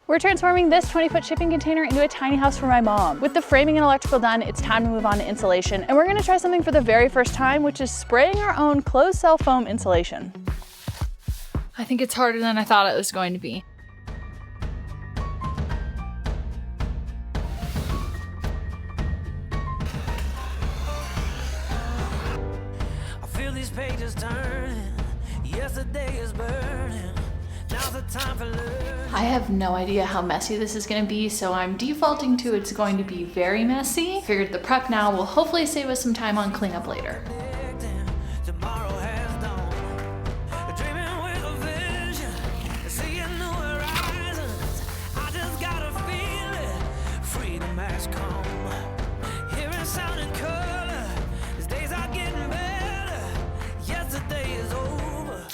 We're transforming this 20-foot shipping container into a tiny house for my mom. With the framing and electrical done, it's time to move on to insulation. And we're gonna try something for the very first time, which is spraying our own closed cell foam insulation. I think it's harder than I thought it was going to be. I feel these pages turning. Yesterday is burning. Now's the time for learning. I have no idea how messy this is gonna be, so I'm defaulting to it's going to be very messy. Figured the prep now will hopefully save us some time on cleanup later. Tomorrow has dawned. Dreaming with a vision, seeing new horizons. I just gotta feel it. Freedom has come. Hearing sound and color. These days are getting better. Yesterday is over.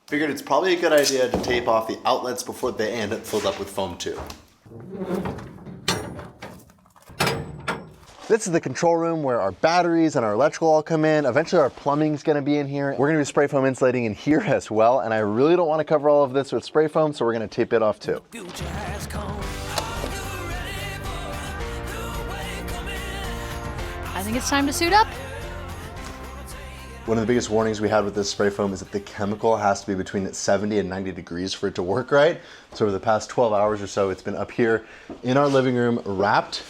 Figured it's probably a good idea to tape off the outlets before they end up filled up with foam too. This is the control room where our batteries and our electrical all come in. Eventually our plumbing's gonna be in here. We're gonna be spray foam insulating in here as well, and I really don't wanna cover all of this with spray foam, so we're gonna tape it off too. Future has come. I think it's time to suit up. One of the biggest warnings we had with this spray foam is that the chemical has to be between 70 and 90 degrees for it to work right. So over the past 12 hours or so, it's been up here in our living room, wrapped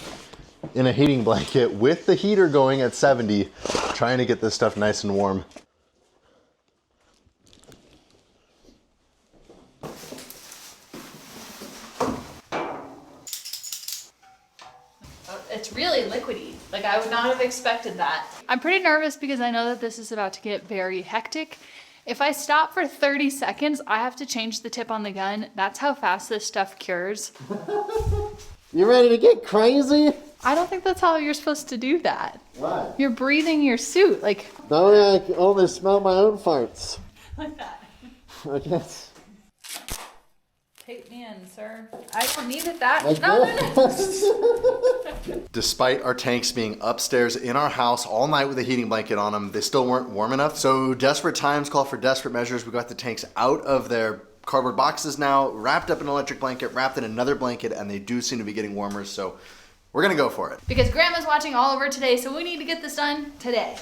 in a heating blanket with the heater going at 70, trying to get this stuff nice and warm. It's really liquidy. Like, I would not have expected that. I'm pretty nervous because I know that this is about to get very hectic. If I stop for 30 seconds, I have to change the tip on the gun. That's how fast this stuff cures. You ready to get crazy? I don't think that's how you're supposed to do that. Why? You're breathing your suit, like No, I can only smell my own farts. like that. I guess. Take me in, sir. I don't need it that. No. Despite our tanks being upstairs in our house all night with a heating blanket on them, they still weren't warm enough. So desperate times call for desperate measures. We got the tanks out of their cardboard boxes now, wrapped up in an electric blanket, wrapped in another blanket, and they do seem to be getting warmer. So we're gonna go for it. Because Grandma's watching all over today, so we need to get this done today.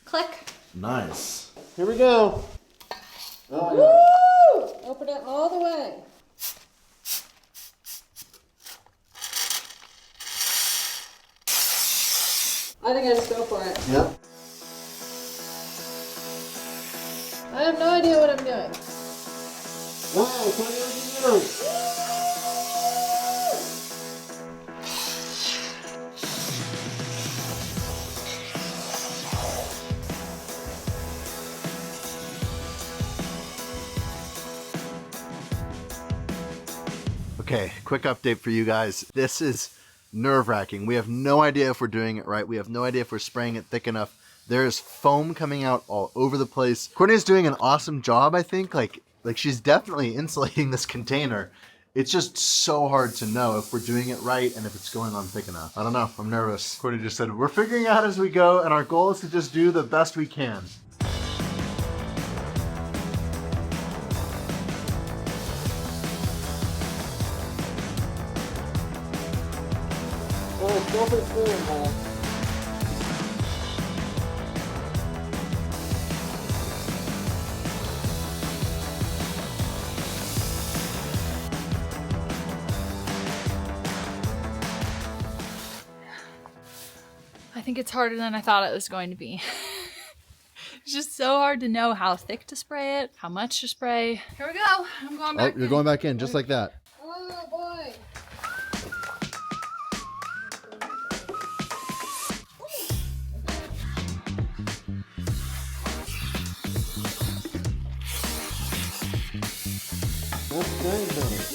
Click. Nice. Here we go. Oh, Woo! Open it all the way. I think I just go for it. yeah. Yep. I have no idea what I'm doing. Wow, 20 years. Okay, quick update for you guys. This is nerve-wracking. We have no idea if we're doing it right. We have no idea if we're spraying it thick enough. There is foam coming out all over the place. Courtney's doing an awesome job, I think. Like she's definitely insulating this container. It's just so hard to know if we're doing it right and if it's going on thick enough. I don't know, I'm nervous. Courtney just said, we're figuring out as we go, and our goal is to just do the best we can. Oh, it's self-experience, man. I think it's harder than I thought it was going to be. It's just so hard to know how thick to spray it, how much to spray. Here we go. I'm going back. Oh, you're going back in just like that. Oh, boy. That's good, though.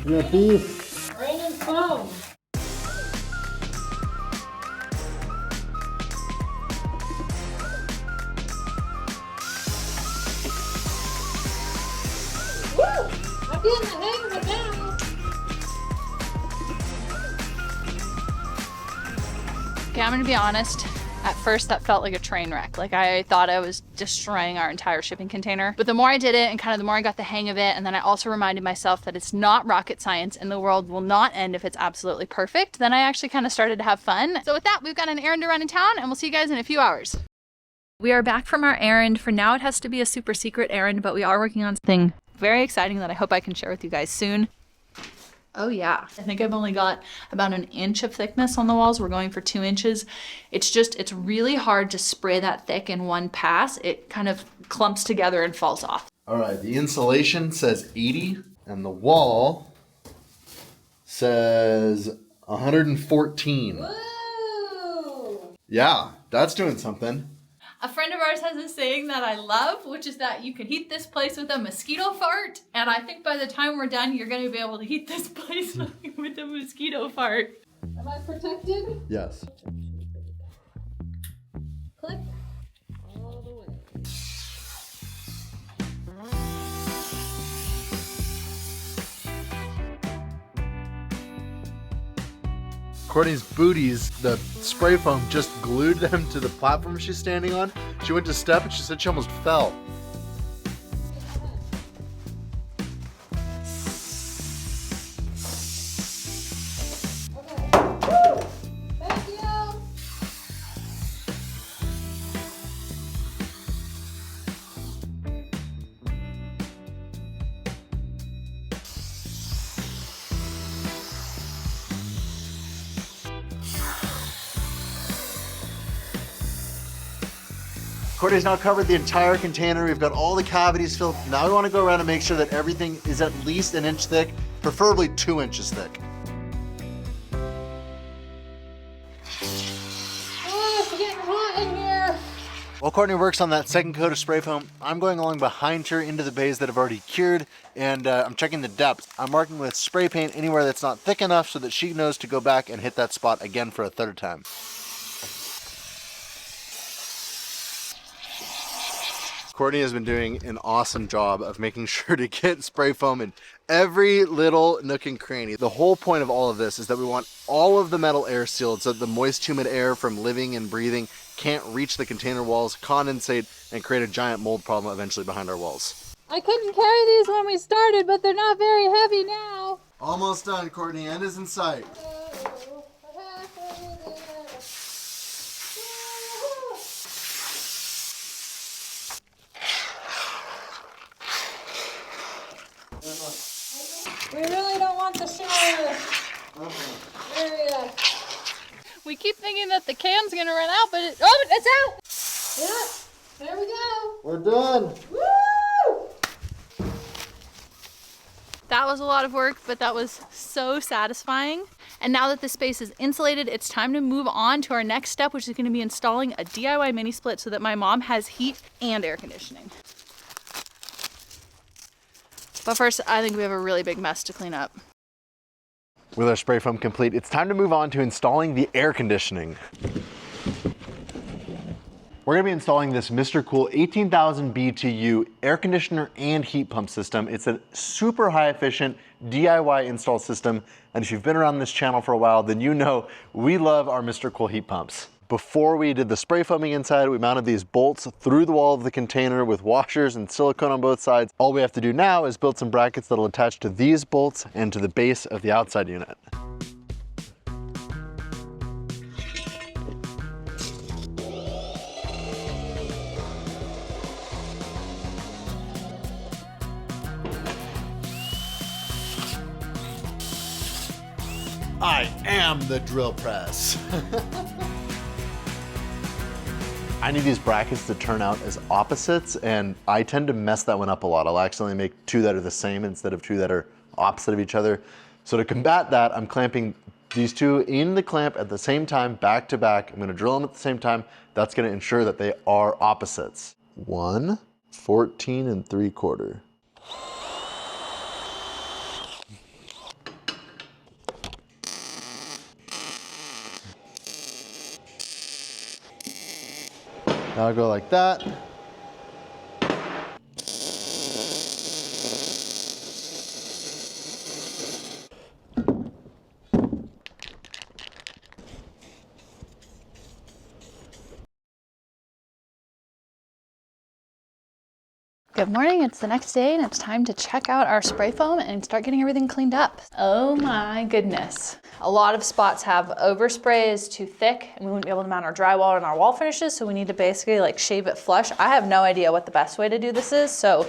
You're a beast. Rain and foam. getting the hang of it now. Okay, I'm gonna be honest. At first, that felt like a train wreck. Like I thought I was destroying our entire shipping container. But the more I did it and kind of the more I got the hang of it, and then I also reminded myself that it's not rocket science and the world will not end if it's absolutely perfect, then I actually kind of started to have fun. So with that, we've got an errand to run in town and we'll see you guys in a few hours. We are back from our errand. For now, it has to be a super secret errand, but we are working on something very exciting that I hope I can share with you guys soon. Oh yeah, I think I've only got about 1 inch of thickness on the walls. We're going for 2 inches. It's really hard to spray that thick in one pass. It kind of clumps together and falls off. All right, the insulation says 80 and the wall says 114. Woo! Yeah, that's doing something. A friend of ours has a saying that I love, which is that you can heat this place with a mosquito fart. And I think by the time we're done, you're gonna be able to heat this place with a mosquito fart. Am I protected? Yes. Click. All the way. Courtney's booties, the spray foam just glued them to the platform she's standing on. She went to step and she said she almost fell. Okay. Woo! Thank you. Courtney's now covered the entire container. We've got all the cavities filled. Now we want to go around and make sure that everything is at least 1 inch thick, preferably 2 inches thick. Oh, it's getting hot in here. While Courtney works on that second coat of spray foam, I'm going along behind her into the bays that have already cured, and I'm checking the depth. I'm marking with spray paint anywhere that's not thick enough so that she knows to go back and hit that spot again for a third time. Courtney has been doing an awesome job of making sure to get spray foam in every little nook and cranny. The whole point of all of this is that we want all of the metal air sealed so that the moist, humid air from living and breathing can't reach the container walls, condensate, and create a giant mold problem eventually behind our walls. I couldn't carry these when we started, but they're not very heavy now. Almost done, Courtney. End is in sight. We really don't want the shower area. We keep thinking that the can's gonna run out, but it's out! Yep, there we go. We're done. Woo! That was a lot of work, but that was so satisfying. And now that the space is insulated, it's time to move on to our next step, which is gonna be installing a DIY mini split so that my mom has heat and air conditioning. But first, I think we have a really big mess to clean up. With our spray foam complete, it's time to move on to installing the air conditioning. We're gonna be installing this Mr. Cool 18,000 BTU air conditioner and heat pump system. It's a super high efficient DIY install system. And if you've been around this channel for a while, then you know we love our Mr. Cool heat pumps. Before we did the spray foaming inside, we mounted these bolts through the wall of the container with washers and silicone on both sides. All we have to do now is build some brackets that'll attach to these bolts and to the base of the outside unit. I am the drill press. I need these brackets to turn out as opposites, and I tend to mess that one up a lot. I'll accidentally make two that are the same instead of two that are opposite of each other. So to combat that, I'm clamping these two in the clamp at the same time, back to back. I'm gonna drill them at the same time. That's gonna ensure that they are opposites. 1, 14 3/4. Now I'll go like that. Good morning, it's the next day and it's time to check out our spray foam and start getting everything cleaned up. Oh my goodness. A lot of spots have overspray is too thick and we wouldn't be able to mount our drywall and our wall finishes, so we need to basically like shave it flush. I have no idea what the best way to do this is, so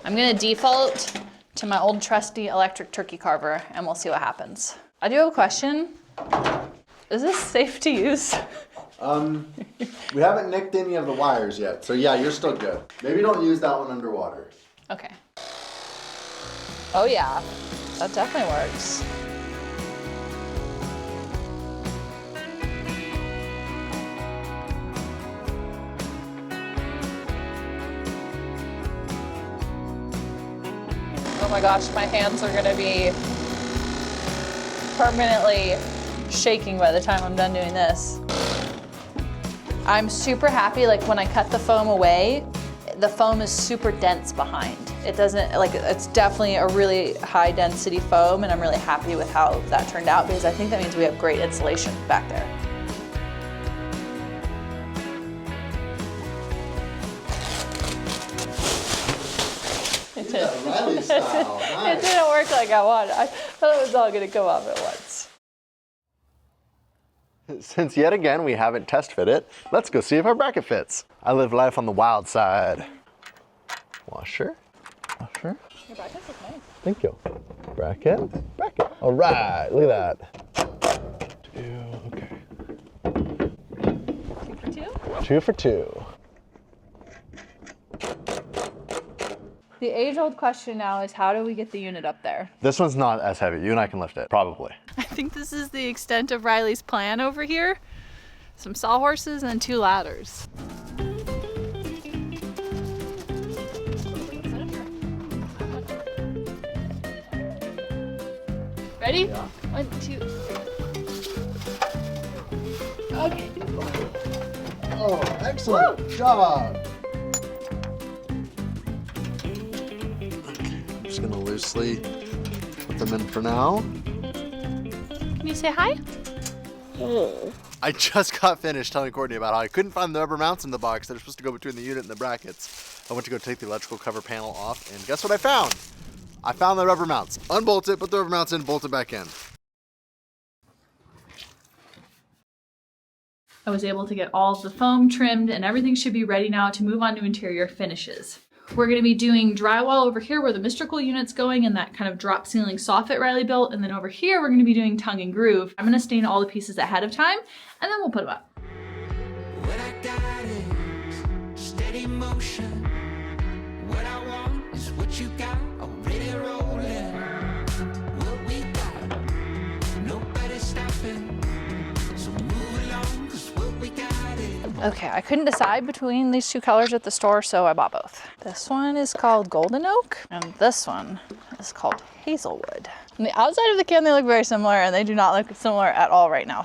I'm gonna default to my old trusty electric turkey carver and we'll see what happens. I do have a question. Is this safe to use? We haven't nicked any of the wires yet, so yeah, you're still good. Maybe don't use that one underwater. Okay. Oh yeah, that definitely works. Oh my gosh, my hands are gonna be permanently shaking by the time I'm done doing this. I'm super happy, like when I cut the foam away, the foam is super dense behind. It doesn't, like, it's definitely a really high density foam and I'm really happy with how that turned out because I think that means we have great insulation back there. Riley style. Nice. It didn't work like I wanted. I thought it was all gonna come off at once. Since yet again we haven't test fit it, let's go see if our bracket fits. I live life on the wild side. Washer, washer. Your brackets look nice. Thank you. Bracket, bracket. All right, look at that. 2, okay. 2 for 2? 2 for 2. The age-old question now is how do we get the unit up there? This one's not as heavy. You and I can lift it, probably. I think this is the extent of Riley's plan over here. Some sawhorses and 2 ladders. Ready? Yeah. 1, 2. Okay. Oh, excellent. Woo! Job. I'm just gonna loosely put them in for now. Can you say hi? I just got finished telling Courtney about how I couldn't find the rubber mounts in the box that are supposed to go between the unit and the brackets. I went to go take the electrical cover panel off, and guess what I found? I found the rubber mounts. Unbolt it, put the rubber mounts in, bolt it back in. I was able to get all of the foam trimmed and everything should be ready now to move on to interior finishes. We're going to be doing drywall over here where the Mystical unit's going and that kind of drop ceiling soffit Riley built, and then over here we're going to be doing tongue and groove. I'm going to stain all the pieces ahead of time and then we'll put them up. What I got is steady motion. What I want is what you got already rolling. What we got, nobody's stopping. So move along, 'cause what we got is. Okay, I couldn't decide between these 2 colors at the store, so I bought both. This one is called Golden Oak, and this one is called Hazelwood. On the outside of the can, they look very similar, and they do not look similar at all right now.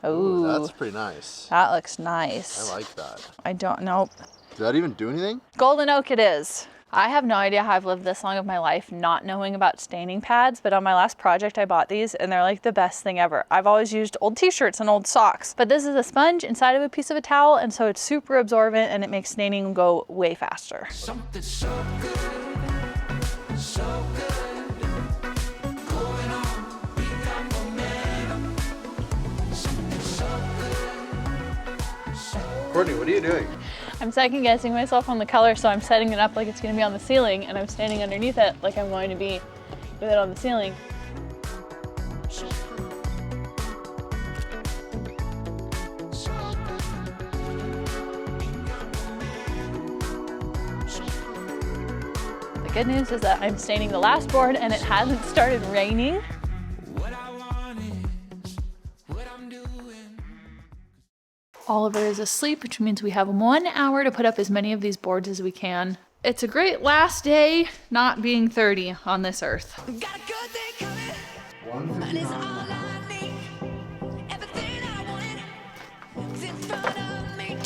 Ooh, Ooh, that's pretty nice. that looks nice. I like that. I don't know. Did that even do anything? Golden Oak it is. I have no idea how I've lived this long of my life not knowing about staining pads, but on my last project I bought these and they're like the best thing ever. I've always used old t-shirts and old socks, but this is a sponge inside of a piece of a towel, and so it's super absorbent and it makes staining go way faster. Something so good, so good. Going on, we got momentum. Something so good, so Courtney, what are you doing? I'm second guessing myself on the color, so I'm setting it up like it's going to be on the ceiling, and I'm standing underneath it like I'm going to be with it on the ceiling. The good news is that I'm staining the last board and it hasn't started raining. what I want is what I'm doing. Oliver is asleep, which means we have 1 hour to put up as many of these boards as we can. It's a great last day not being 30 on this earth. Got a good day coming. Money's all I need. Everything I wanted is in front of me.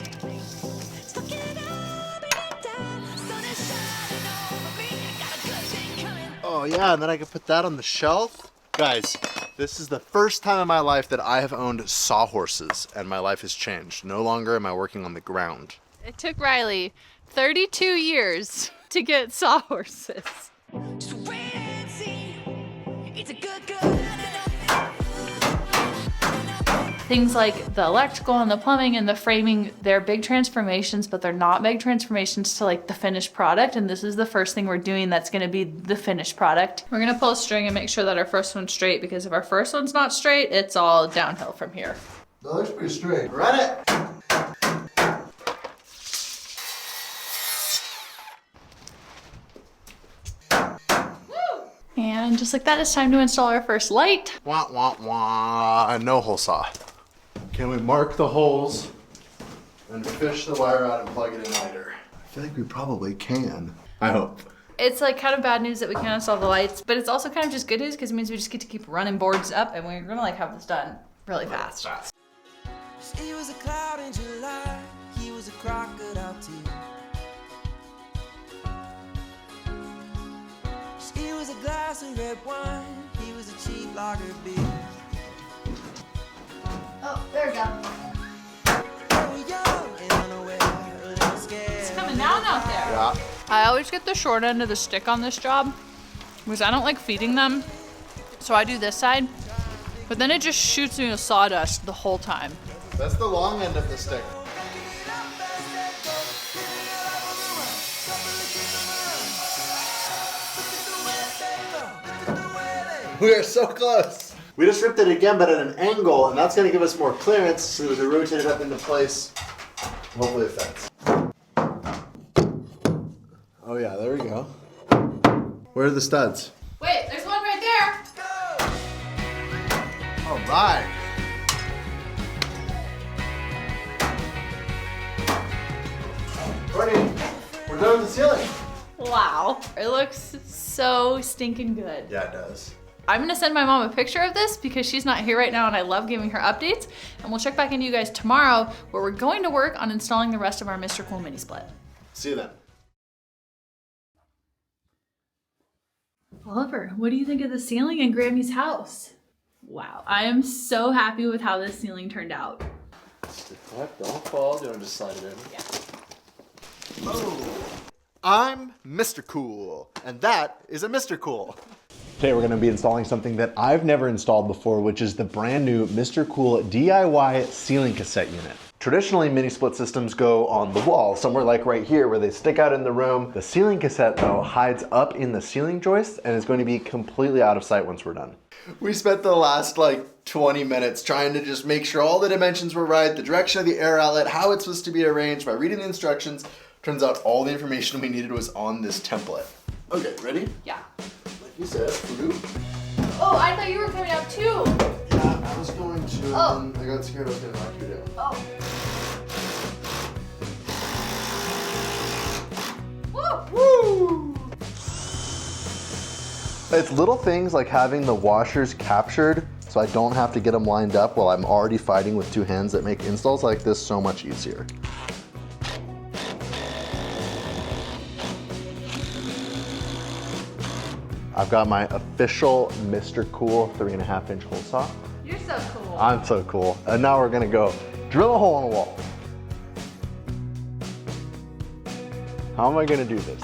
Stuck it up and down. Sun is shining over me. Got a good day coming. Oh yeah, and then I can put that on the shelf. Guys, this is the first time in my life that I have owned sawhorses, and my life has changed. No longer am I working on the ground. It took Riley 32 years to get sawhorses. Just wait and see. It's a good. Things like the electrical and the plumbing and the framing, they're big transformations, but they're not big transformations to like the finished product. And this is the first thing we're doing that's gonna be the finished product. We're gonna pull a string and make sure that our first one's straight, because if our first one's not straight, it's all downhill from here. That looks pretty straight. Run it! And just like that, it's time to install our first light. Wah, wah, wah. No hole saw. Can we mark the holes and fish the wire out and plug it in later? I feel like we probably can. I hope. It's like kind of bad news that we can't install the lights, but it's also kind of just good news because it means we just get to keep running boards up, and we're gonna like have this done really fast. He was a cloud in July. He was a crocodile too. He was a glass of red wine. He was a cheap lager beer. Oh, there we go. Oh, young and unaware, a little scared. It's coming down out there. Yeah. I always get the short end of the stick on this job because I don't like feeding them. So I do this side, but then it just shoots me with sawdust the whole time. That's the long end of the stick. We are so close. We just ripped it again, but at an angle, and that's gonna give us more clearance so that we rotate it up into place. Hopefully it fits. Oh yeah, there we go. Where are the studs? Wait, there's one right there. All right. Courtney, we're done with the ceiling. Wow, it looks so stinking good. Yeah, it does. I'm gonna send my mom a picture of this because she's not here right now and I love giving her updates. And we'll check back into you guys tomorrow where we're going to work on installing the rest of our Mr. Cool mini split. See you then. Oliver, what do you think of the ceiling in Grammy's house? Wow, I am so happy with how this ceiling turned out. Don't fall. Do you want to just slide it in? Yeah. Oh. I'm Mr. Cool, and that is a Mr. Cool. Today we're going to be installing something that I've never installed before, which is the brand new Mr. Cool DIY ceiling cassette unit. Traditionally, mini split systems go on the wall, somewhere like right here where they stick out in the room. The ceiling cassette though hides up in the ceiling joist and is going to be completely out of sight once we're done. We spent the last like 20 minutes trying to just make sure all the dimensions were right, the direction of the air outlet, how it's supposed to be arranged by reading the instructions. Turns out all the information we needed was on this template. Okay, ready? Yeah. Like you said, blue. Oh, I thought you were coming out too. Yeah, I was going to, Oh. and then I got scared I was going to knock you down. Oh. Woo! It's little things like having the washers captured so I don't have to get them lined up while I'm already fighting with two hands that make installs like this so much easier. I've got my official Mr. Cool 3.5-inch hole saw. You're so cool. I'm so cool. And now we're gonna go drill a hole in the wall. How am I gonna do this?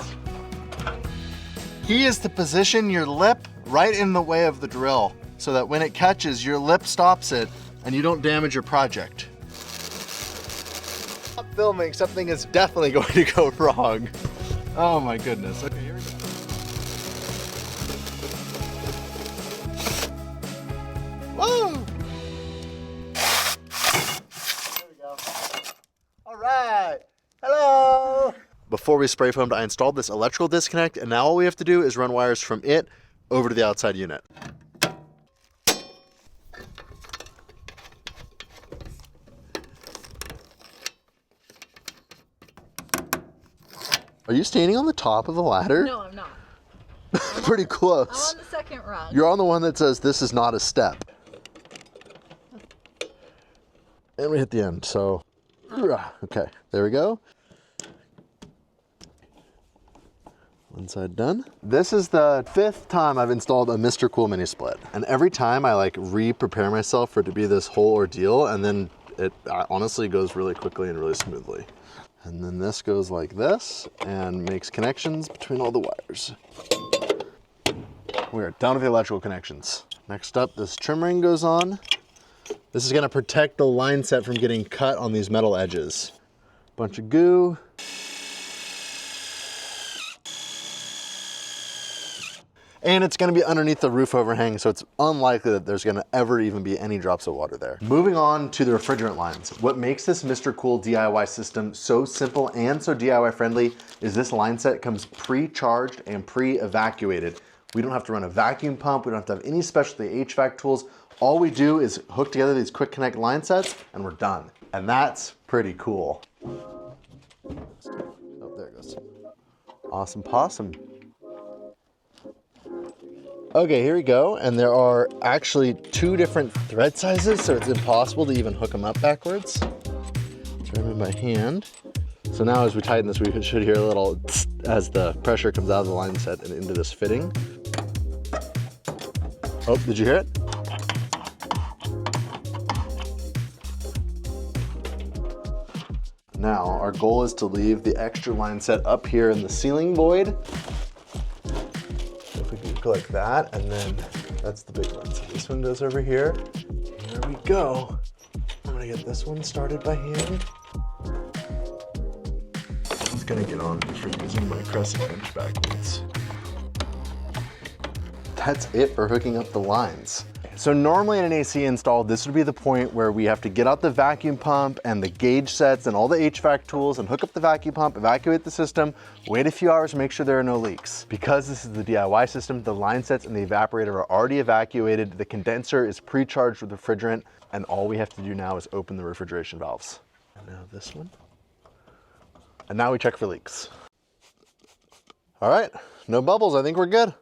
Key is to position your lip right in the way of the drill so that when it catches, your lip stops it and you don't damage your project. Stop filming, something is definitely going to go wrong. Oh my goodness. Okay, here we go. Woo! There we go. All right. Hello. Before we spray foamed, I installed this electrical disconnect, and now all we have to do is run wires from it over to the outside unit. Are you standing on the top of the ladder? No, I'm not. Pretty close. I'm on the second rung. You're on the one that says this is not a step. And we hit the end, so. Okay, there we go. One side done. This is the 5th time I've installed a Mr. Cool mini split. And every time I like re-prepare myself for it to be this whole ordeal, and then it honestly goes really quickly and really smoothly. And then this goes like this and makes connections between all the wires. We're done with the electrical connections. Next up, this trim ring goes on. This is gonna protect the line set from getting cut on these metal edges. Bunch of goo. And it's gonna be underneath the roof overhang, so it's unlikely that there's gonna ever even be any drops of water there. Moving on to the refrigerant lines. What makes this Mr. Cool DIY system so simple and so DIY friendly is this line set comes pre-charged and pre-evacuated. We don't have to run a vacuum pump, we don't have to have any specialty HVAC tools. All we do is hook together these quick connect line sets and we're done. And that's pretty cool. Oh, there it goes. Awesome possum. Okay, here we go. And there are actually 2 different thread sizes, so it's impossible to even hook them up backwards. Try them in by hand. So now as we tighten this, we should hear a little tss as the pressure comes out of the line set and into this fitting. Oh, did you hear it? Now, our goal is to leave the extra line set up here in the ceiling void. So if we can go like that, and then that's the big one. So this one goes over here. Here we go. I'm gonna get this one started by hand. I'm gonna get on for using my crescent wrench backwards. That's it for hooking up the lines. So normally in an AC install, this would be the point where we have to get out the vacuum pump and the gauge sets and all the HVAC tools and hook up the vacuum pump, evacuate the system, wait a few hours to make sure there are no leaks. Because this is the DIY system, the line sets and the evaporator are already evacuated, the condenser is pre-charged with refrigerant, and all we have to do now is open the refrigeration valves. And now this one. And now we check for leaks. All right, no bubbles, I think we're good.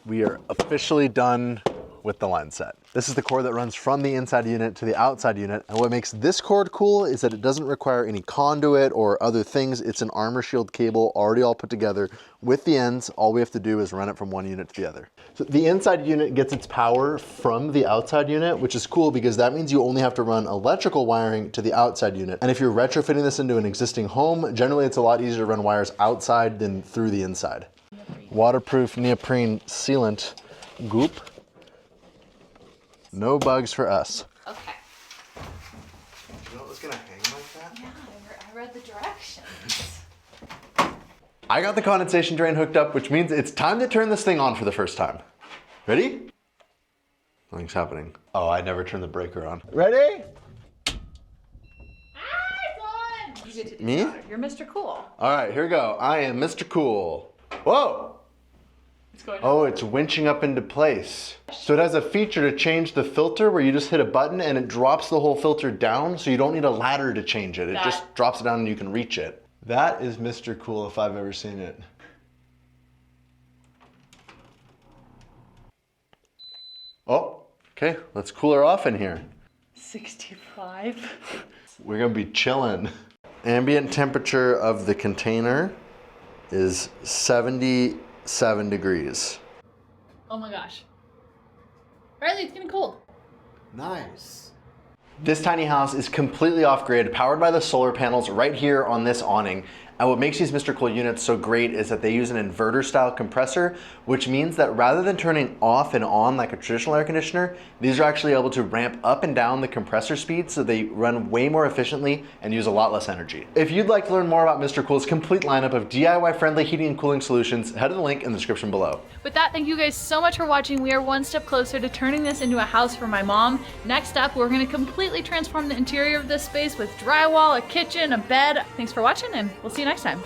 We are officially done with the line set. This is the cord that runs from the inside unit to the outside unit. And what makes this cord cool is that it doesn't require any conduit or other things. It's an armor shield cable already all put together with the ends. All we have to do is run it from one unit to the other. So the inside unit gets its power from the outside unit, which is cool because that means you only have to run electrical wiring to the outside unit. And if you're retrofitting this into an existing home, generally it's a lot easier to run wires outside than through the inside. Waterproof neoprene sealant goop. No bugs for us. Okay. You know it was gonna hang like that? Yeah, I read the directions. I got the condensation drain hooked up, which means it's time to turn this thing on for the first time. Ready? Nothing's happening. Oh, I never turned the breaker on. Ready? It's on! You get to do Me? that. You're Mr. Cool. All right, here we go. I am Mr. Cool. Whoa! It's going Oh, it's winching up into place. So it has a feature to change the filter where you just hit a button and it drops the whole filter down, so you don't need a ladder to change it. It just drops it down and you can reach it. That is Mr. Cool if I've ever seen it. Oh, okay, let's cool her off in here. 65. We're gonna be chilling. Ambient temperature of the container is 77 degrees. Oh my gosh. Riley, it's getting cold. Nice. This tiny house is completely off-grid, powered by the solar panels right here on this awning. And what makes these Mr. Cool units so great is that they use an inverter-style compressor, which means that rather than turning off and on like a traditional air conditioner, these are actually able to ramp up and down the compressor speed so they run way more efficiently and use a lot less energy. If you'd like to learn more about Mr. Cool's complete lineup of DIY-friendly heating and cooling solutions, head to the link in the description below. With that, thank you guys so much for watching. We are one step closer to turning this into a house for my mom. Next up, we're gonna completely transform the interior of this space with drywall, a kitchen, a bed. Thanks for watching, and we'll see you next time.